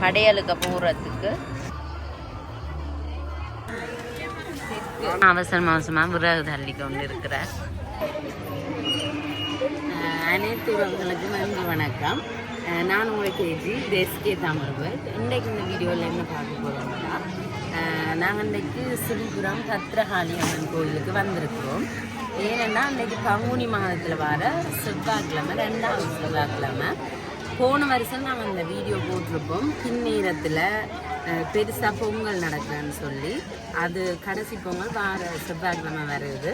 படையலுக்கு போகிறதுக்கு அவசரமாக விறகு தள்ளி கொண்டு இருக்கிறார். அனைத்து உறவுகளுக்கும் நன்றி வணக்கம். நான் உங்கள் கேஜி தேசிய தமிழ். இன்றைக்கு இந்த வீடியோவில் என்ன பார்க்க போகிறோம்னா, நாங்கள் இன்றைக்கு சிறுபுரம் பத்ரகாளி அம்மன் கோயிலுக்கு வந்திருக்கிறோம். ஏனென்னா இன்றைக்கு பங்குனி மாதத்தில் வர செவ்வாய்க்கிழமை, 2வது செவ்வாய்க்கிழமை. போன வருஷம் நாங்கள் இந்த வீடியோ போட்டிருப்போம். பின்னேரத்தில் பெருசாக பொங்கல் நடக்குதுன்னு சொல்லி, அது கடைசி பொங்கல் வார செவ்வாய்க்கிழமை வருது.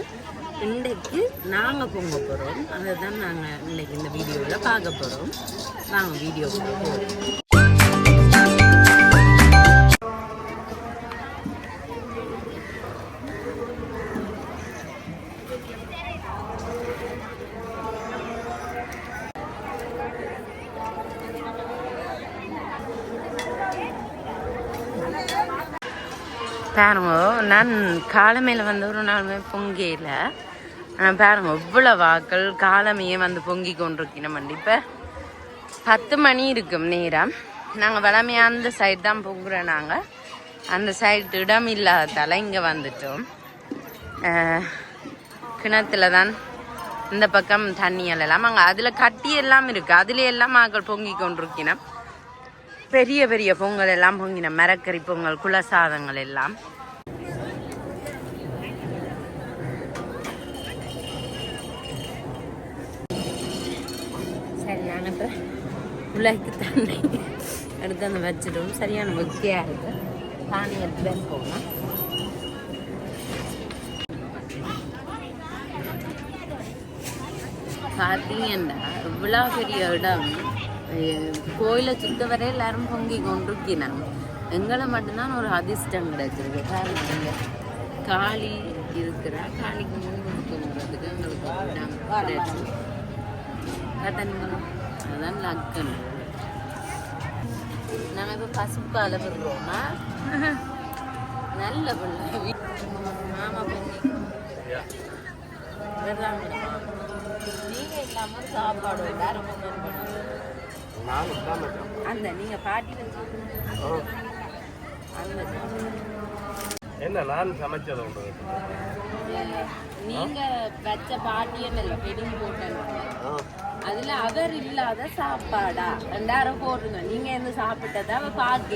இன்றைக்கு நாங்கள் பொங்க போகிறோம். அதை தான் நாங்கள் இன்றைக்கி இந்த வீடியோவில் பார்க்க போகிறோம். நாங்கள் வீடியோ போகிறோம். பாருங்க, நான் காலமையில் வந்து ஒரு நாளுமே பொங்கையில் பாருங்க இவ்வளோ வாக்கள் காலமையே வந்து பொங்கி கொண்டிருக்கணும். இப்போ 10 மணி இருக்கும் நேரம். நாங்கள் வளமையாக அந்த சைடு தான் பொங்குறோம். நாங்கள் அந்த சைடு இடம் இல்லாததால் இங்கே வந்துட்டோம். கிணத்துல தான் இந்த பக்கம் தண்ணி எல்லாம் அங்கே அதில் கட்டி எல்லாம் இருக்குது. அதுல எல்லாம் ஆக்கள் பொங்கி கொண்டிருக்கணும். பெரிய பெரிய பொங்கல் எல்லாம் பொங்கின, மரக்கறி பொங்கல், குலசாதங்கள் எல்லாம். சரி, நாங்கள் இப்போ உலகு தண்ணி எடுத்து அந்த வச்சிடும். சரியான வெக்கையாக இருக்கு. தானி எடுத்து போகலாம். பார்த்தீங்கன்னா இவ்வளோ பெரிய இடம். கோயிலை சுத்த வரை எல்லாரும் பொங்கி கொண்டிருக்கிறாங்க. எங்களை மட்டும்தான் ஒரு அதிர்ஷ்டம் கிடைச்சிருக்கு. பாருங்க, காளி இருக்கிறா. காளிக்கு முன்னுறதுக்கு எங்களுக்கு கிடைச்சி அதான் லக்கன். நாங்கள் இப்போ பசுப்பால் விடுறோமா? நல்ல பிள்ளை மாமா பொங்கி நீங்கள் இல்லாமல் சாப்பாடு எல்லாரும் அந்த நீங்க பாட்டி என்ன நான் சமைச்சது நீங்க வச்ச பாட்டியன்னு இல்லை, பெடிங் போட்டேன். அதுல அவர் இல்லாத சாப்பாடா 2000 போட்டுங்க. நீங்க என்ன சாப்பிட்டதா அவ பாக்க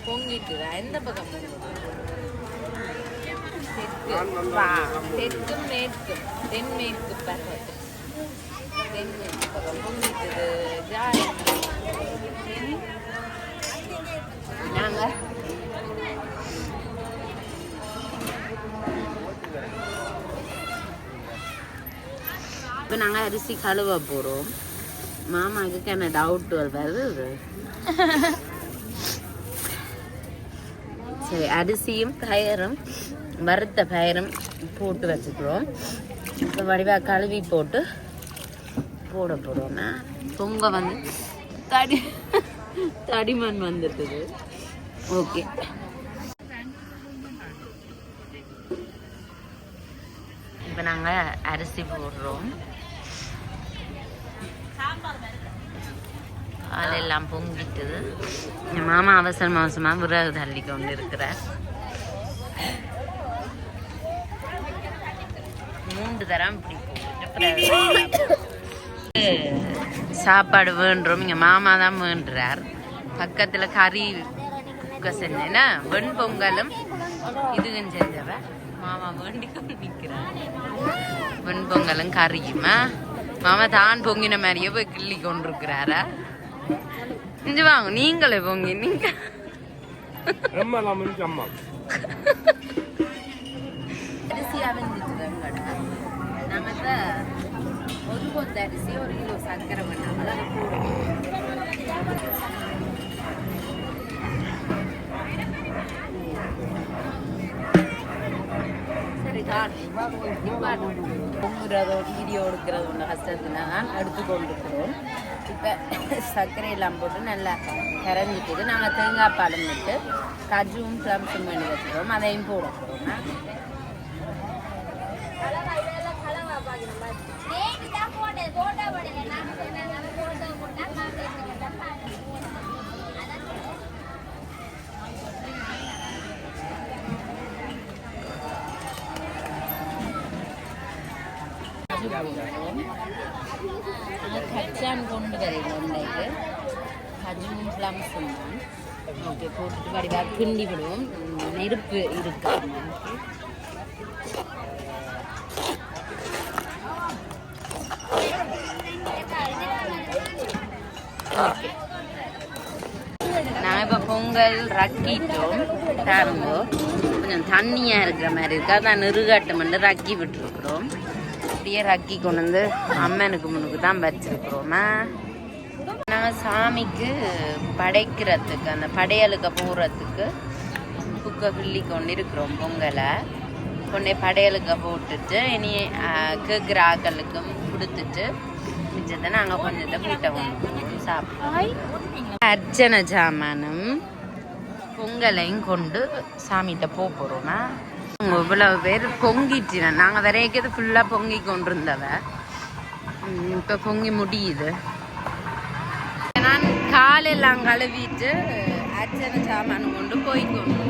பொங்கிட்டு எந்த பக்கம் தெற்கும் மேற்கும் தென்மேற்கு பக்கம் நாங்கள் இப்போ நாங்கள் அரிசி கழுவ போகிறோம். மாமாவுக்கு என்ன டவுட் வருது. சரி, அரிசியும் பயரும் வறுத்த பயரும் போட்டு வச்சுக்கிறோம். இப்போ வடிவாக கழுவி போட்டு போட போகிறோம்னா பொங்க வந்து தடிமண் வந்துட்டுது. ஓகே, இப்போ நாங்கள் அரிசி போடுறோம். அதெல்லாம் பொங்கிட்டுது. என் மாமா அவசரமாக விறகு தள்ளி கொண்டு இருக்கிறார். 3 தரம் இப்படி போட்டு சாப்பாடு வேண்டுறோம். இங்கே மாமா தான் வேண்டுறார். பக்கத்தில் கறி குக்க செஞ்சேன்னா வெண்பொங்கலும் இதுவும் செஞ்சவ மாமா வேண்டிக்கொண்டு நிற்கிறார். வெண்பொங்கலும் கறியுமா மாமா தான் பொங்கின மாதிரியே போய் கிள்ளி கொண்டிருக்கிறாரா? இஞ்சி வாங்க, நீங்களே பொங்கி நீங்க அரிசி அவிஞ்சிட்டு நம்ம ஒரு கொத்த அரிசி 1 கிலோ சர்க்கரை பண்ணாமல் அதை போடுவோம். சரி, பொங்குறதோ வீடியோ எடுக்கிறதோ ஒன்று கஷ்டத்துல தான் எடுத்துக்கொண்டிருக்கிறோம். இப்போ சர்க்கரை எல்லாம் போட்டு நல்லா கரைஞ்சிட்டு நாங்கள் தேங்காய் பாலும் விட்டு கஜுவும் ப்ளம்ஸும் பண்ணி வச்சுக்கிறோம். அதையும் போட போகிறோம். போடுவோம். கச்சான் கொண்டு வரையில் உண்டைக்கு கஜுவும் ஃப்ளம்ஸும் தான். ஓகே, போட்டுட்டு வடிவாக கிண்டி விடுவோம். நெருப்பு இருக்கு. ஓகே, நாங்கள் இப்போ பொங்கல் ரக்கிட்டோம். பாருங்கோ, கொஞ்சம் தண்ணியாக இருக்கிற மாதிரி இருக்கா. அதான் நெருகாட்டம் வந்து ரக்கி விட்டுருக்குறோம். அப்படியே ரக்கி கொண்டு வந்து அம்மனுக்கு முன்னுக்கு தான் வச்சிருக்கிறோமா. நாங்கள் சாமிக்கு படைக்கிறதுக்கு அந்த படையலுக்கு போடுறதுக்கு புக்கை கிள்ளி கொண்டு இருக்கிறோம். பொங்கலை கொண்டே படையலுக்கு போட்டுட்டு இனி கேட்குற ஆக்களுக்கும் கொடுத்துட்டு மிச்சத்தை நாங்கள் கொஞ்சத்தை கூட்ட கொண்டு சாப்பிடுவோம். அர்ச்சனை சாமானும் பொங்கலையும் கொண்டு சாமிகிட்ட போகிறோமா. இவ்வளவு பேர் பொங்கிட்டு நாங்கள் வரைக்கிறது ஃபுல்லாக பொங்கி கொண்டு இருந்தவ. இப்போ பொங்கி முடியுது. நான் காலெல்லாம் கழுவிட்டு அர்ச்சனை சாமான் கொண்டு போய்க்கொண்டு